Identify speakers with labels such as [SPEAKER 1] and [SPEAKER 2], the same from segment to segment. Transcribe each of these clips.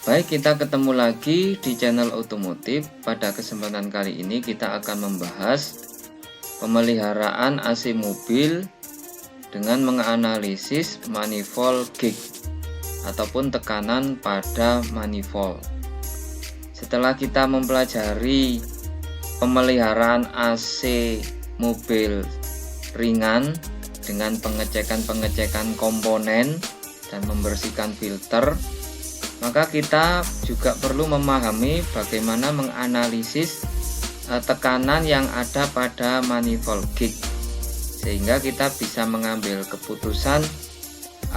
[SPEAKER 1] Baik, kita ketemu lagi di channel otomotif. Pada kesempatan kali ini kita akan membahas pemeliharaan AC mobil dengan menganalisis manifold gauge ataupun tekanan pada manifold. Setelah kita mempelajari pemeliharaan AC mobil ringan dengan pengecekan komponen dan membersihkan filter, maka kita juga perlu memahami bagaimana menganalisis tekanan yang ada pada manifold gauge, sehingga kita bisa mengambil keputusan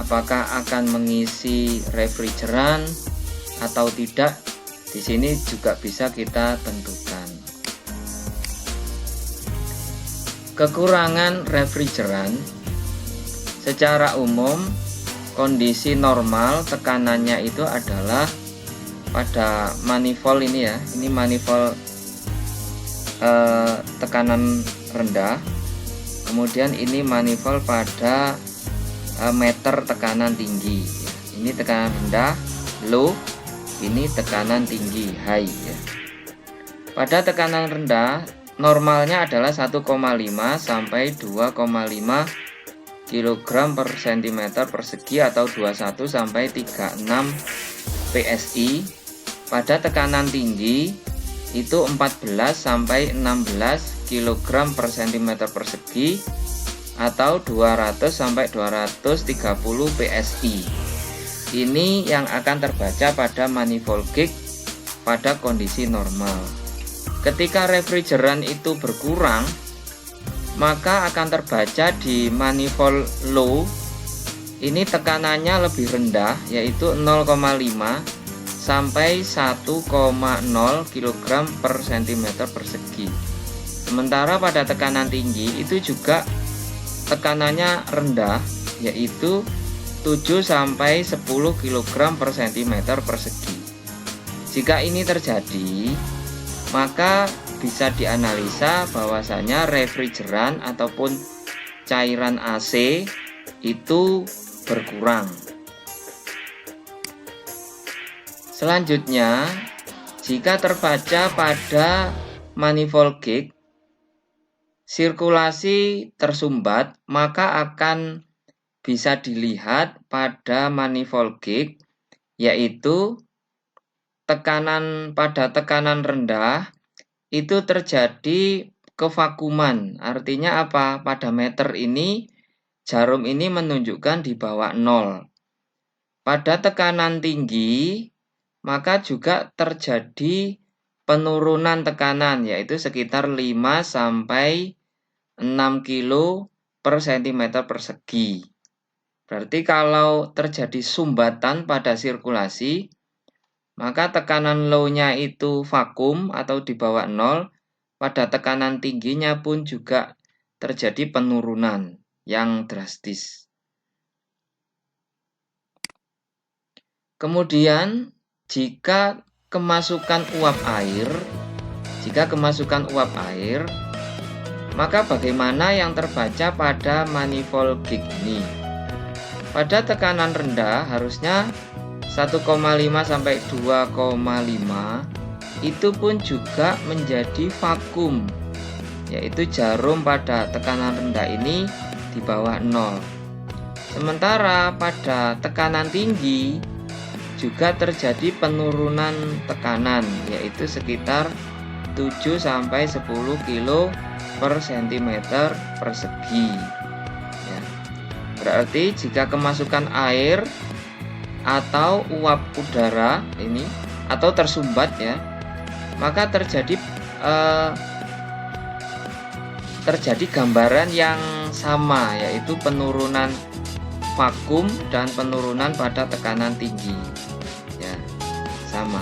[SPEAKER 1] apakah akan mengisi refrigeran atau tidak. Di sini juga bisa kita tentukan. Kekurangan refrigeran secara umum, kondisi normal tekanannya itu adalah pada manifold ini ya, ini manifold tekanan rendah, kemudian ini manifold pada meter tekanan tinggi ya. Ini tekanan rendah low, ini tekanan tinggi high ya. Pada tekanan rendah normalnya adalah 1,5 sampai 2,5 kg per cm persegi atau 21 sampai 36 PSI. Pada tekanan tinggi itu 14 sampai 16 kg per cm persegi atau 200 sampai 230 PSI. Ini yang akan terbaca pada manifold gauge pada kondisi normal. Ketika refrigeran itu berkurang, maka akan terbaca di manifold low. Ini tekanannya lebih rendah, yaitu 0,5 sampai 1,0 kg per cm persegi. Sementara pada tekanan tinggi itu juga tekanannya rendah, yaitu 7 sampai 10 kg per cm persegi. Jika ini terjadi, maka bisa dianalisa bahwasanya refrigeran ataupun cairan AC itu berkurang. Selanjutnya, jika terbaca pada manifold gauge sirkulasi tersumbat, maka akan bisa dilihat pada manifold gauge, yaitu pada tekanan rendah itu terjadi kevakuman. Artinya apa? Pada meter ini jarum ini menunjukkan di bawah 0. Pada tekanan tinggi maka juga terjadi penurunan tekanan, yaitu sekitar 5 sampai 6 kilo per cm persegi. Berarti kalau terjadi sumbatan pada sirkulasi, maka tekanan low-nya itu vakum atau di bawah 0, pada tekanan tingginya pun juga terjadi penurunan yang drastis. Kemudian jika kemasukan uap air, maka bagaimana yang terbaca pada manifold gauge ini? Pada tekanan rendah harusnya 1,5 sampai 2,5 itu pun juga menjadi vakum, yaitu jarum pada tekanan rendah ini di bawah 0. Sementara pada tekanan tinggi juga terjadi penurunan tekanan, yaitu sekitar 7 sampai 10 kilo per cm persegi ya. Berarti jika kemasukan air atau uap udara ini atau tersumbat ya, maka terjadi gambaran yang sama, yaitu penurunan vakum dan penurunan pada tekanan tinggi ya, sama.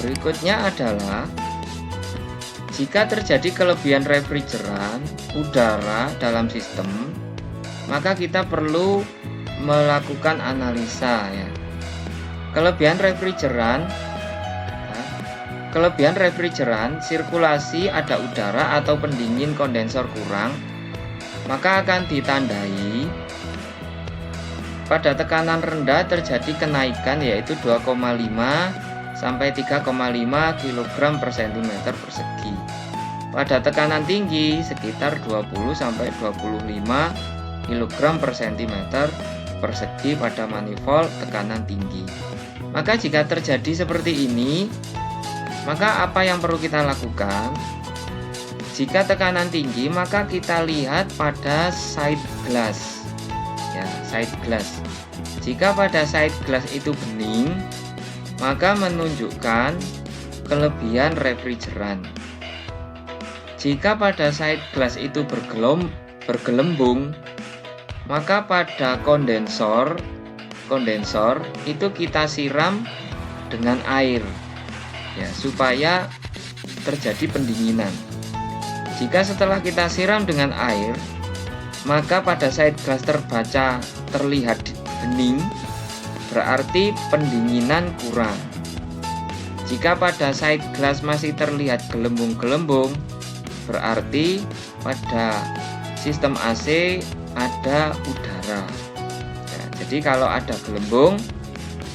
[SPEAKER 1] Berikutnya adalah jika terjadi kelebihan refrigeran udara dalam sistem, maka kita perlu melakukan analisa ya. Kelebihan refrigeran sirkulasi ada udara atau pendingin kondensor kurang, maka akan ditandai pada tekanan rendah terjadi kenaikan yaitu 2,5 sampai 3,5 kg per cm persegi. Pada tekanan tinggi sekitar 20 sampai 25 kg per cm persegi pada manifold tekanan tinggi. Maka jika terjadi seperti ini, maka apa yang perlu kita lakukan? Jika tekanan tinggi, maka kita lihat pada side glass. Ya, side glass. Jika pada side glass itu bening, maka menunjukkan kelebihan refrigeran. Jika pada side glass itu bergelembung, maka pada kondensor itu kita siram dengan air, ya, supaya terjadi pendinginan. Jika setelah kita siram dengan air, maka pada side glass terlihat bening, berarti pendinginan kurang. Jika pada side glass masih terlihat gelembung-gelembung, berarti pada sistem AC ada udara. Ya, jadi kalau ada gelembung,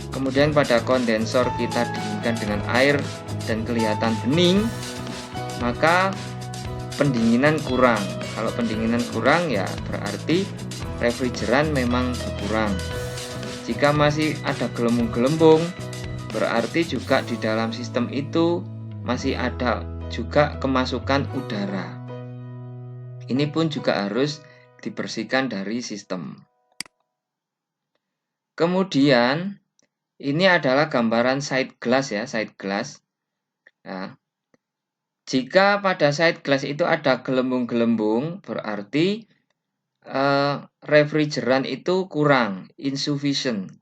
[SPEAKER 1] kemudian pada kondensor kita dinginkan dengan air dan kelihatan bening, maka pendinginan kurang. Kalau pendinginan kurang, ya berarti refrigeran memang berkurang. Jika masih ada gelembung-gelembung, berarti juga di dalam sistem itu masih ada juga kemasukan udara. Ini pun juga harus dibersihkan dari sistem. Kemudian ini adalah gambaran side glass, ya, side glass. Nah, jika pada side glass itu ada gelembung-gelembung, berarti refrigeran itu kurang, insufficient.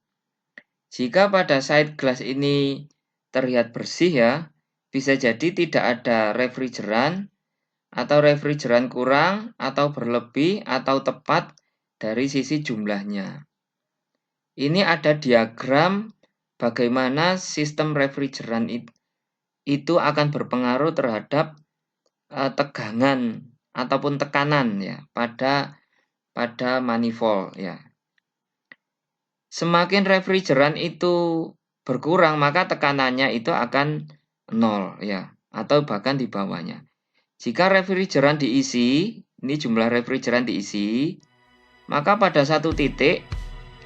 [SPEAKER 1] Jika pada side glass ini terlihat bersih, ya, bisa jadi tidak ada refrigeran, atau refrigeran kurang, atau berlebih, atau tepat dari sisi jumlahnya. Ini ada diagram bagaimana sistem refrigeran itu akan berpengaruh terhadap tegangan ataupun tekanan, ya, pada manifold, ya. Semakin refrigeran itu berkurang, maka tekanannya itu akan 0, ya, atau bahkan di bawahnya. Jika refrigeran diisi, ini jumlah refrigeran diisi, maka pada satu titik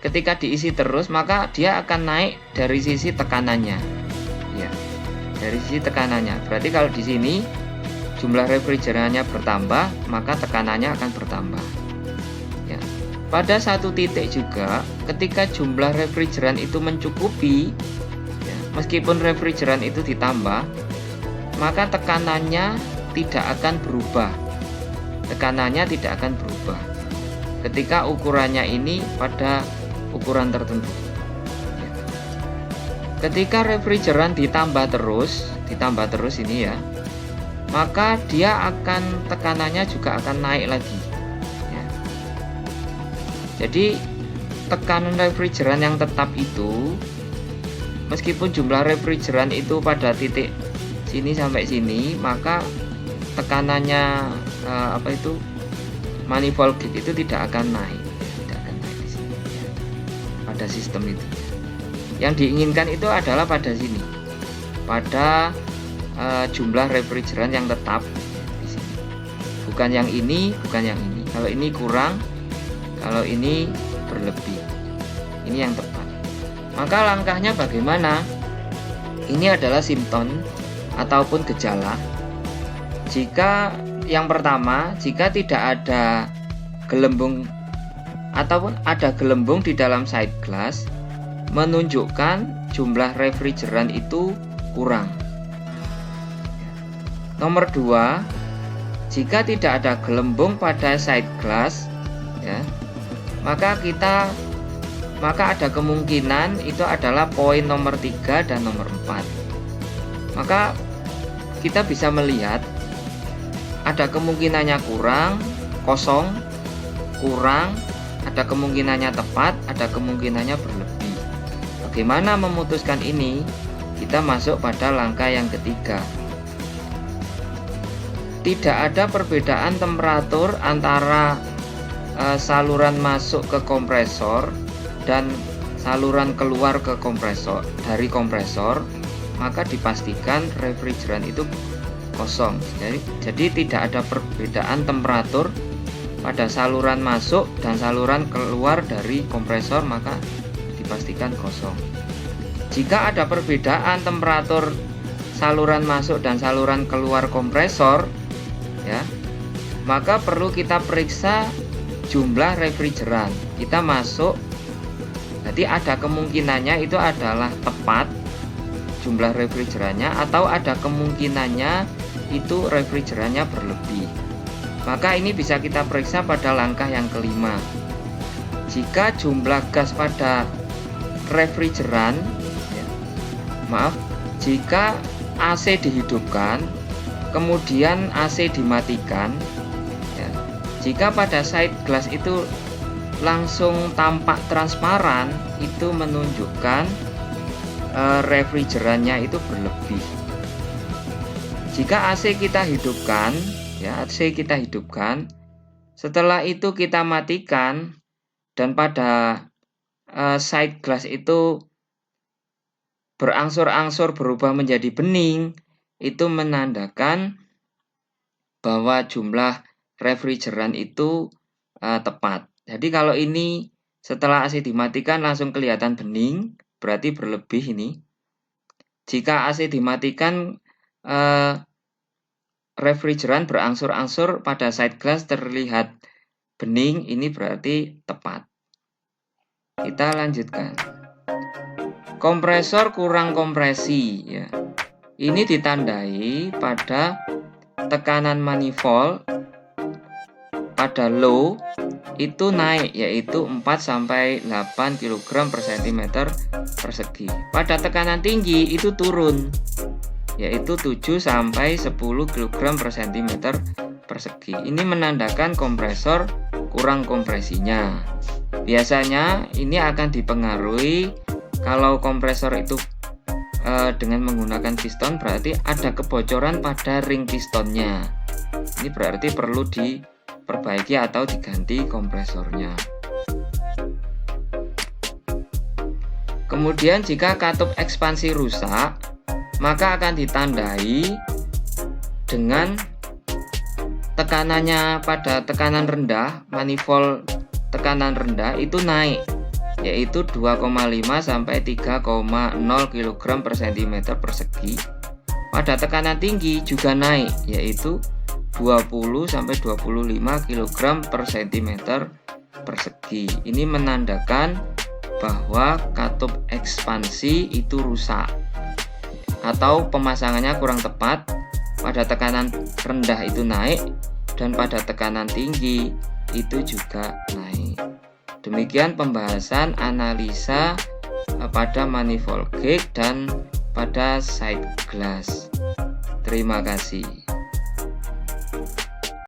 [SPEAKER 1] ketika diisi terus, maka dia akan naik dari sisi tekanannya, ya. Dari sisi tekanannya. Berarti kalau di sini jumlah refrigerannya bertambah, maka tekanannya akan bertambah. Ya. Pada satu titik juga, ketika jumlah refrigeran itu mencukupi, ya, meskipun refrigeran itu ditambah, maka tekanannya tidak akan berubah. Tekanannya tidak akan berubah ketika ukurannya ini pada ukuran tertentu. Ketika refrigeran ditambah terus ini, ya, maka dia akan tekanannya juga akan naik lagi, ya. Jadi tekanan refrigeran yang tetap itu, meskipun jumlah refrigeran itu pada titik sini sampai sini, maka tekanannya manifold gate itu tidak akan naik di sini, ya, pada sistem itu. Yang diinginkan itu adalah pada sini, pada jumlah refrigeran yang tetap di sini. Bukan yang ini, bukan yang ini. Kalau ini kurang, kalau ini berlebih. Ini yang tepat. Maka langkahnya bagaimana? Ini adalah simptom ataupun gejala. Jika yang pertama, jika tidak ada gelembung ataupun ada gelembung di dalam side glass, menunjukkan jumlah refrigeran itu kurang. Nomor 2, jika tidak ada gelembung pada side glass, ya, maka ada kemungkinan itu adalah poin nomor 3 dan nomor 4. Maka kita bisa melihat ada kemungkinannya kurang, kosong, kurang, ada kemungkinannya tepat, ada kemungkinannya berlebih. Bagaimana memutuskan ini? Kita masuk pada langkah yang ketiga. Tidak ada perbedaan temperatur antara saluran masuk ke kompresor dan saluran keluar ke kompresor dari kompresor, maka dipastikan refrigeran itu kosong. Jadi tidak ada perbedaan temperatur pada saluran masuk dan saluran keluar dari kompresor, maka dipastikan kosong. Jika ada perbedaan temperatur saluran masuk dan saluran keluar kompresor, ya, maka perlu kita periksa jumlah refrigeran. Kita masuk, jadi ada kemungkinannya itu adalah tepat jumlah refrigerannya, atau ada kemungkinannya itu refrigerannya berlebih. Maka ini bisa kita periksa pada langkah yang kelima. Jika jumlah gas pada refrigeran, jika AC dihidupkan, kemudian AC dimatikan, ya, jika pada side glass itu langsung tampak transparan, itu menunjukkan refrigerannya itu berlebih. Jika AC kita hidupkan, ya, AC kita hidupkan, setelah itu kita matikan dan pada side glass itu berangsur-angsur berubah menjadi bening, itu menandakan bahwa jumlah refrigeran itu tepat. Jadi kalau ini setelah AC dimatikan langsung kelihatan bening, berarti berlebih ini. Jika AC dimatikan, refrigeran berangsur-angsur pada side glass terlihat bening, ini berarti tepat. Kita lanjutkan. Kompresor kurang kompresi, ya. Ini ditandai pada tekanan manifold pada low itu naik, yaitu 4-8 kg per cm persegi. Pada tekanan tinggi itu turun, yaitu 7-10 kg per cm persegi. Ini menandakan kompresor kurang kompresinya. Biasanya ini akan dipengaruhi kalau kompresor itu dengan menggunakan piston, berarti ada kebocoran pada ring pistonnya. Ini berarti perlu diperbaiki atau diganti kompresornya. Kemudian jika katup ekspansi rusak, maka akan ditandai dengan tekanannya pada tekanan rendah, manifold tekanan rendah itu naik, yaitu 2,5-3,0 kg per cm persegi. Pada tekanan tinggi juga naik, yaitu 20-25 kg per cm persegi. Ini menandakan bahwa katup ekspansi itu rusak atau pemasangannya kurang tepat. Pada tekanan rendah itu naik dan pada tekanan tinggi itu juga naik. Demikian pembahasan analisa pada manifold gauge dan pada side glass. Terima kasih.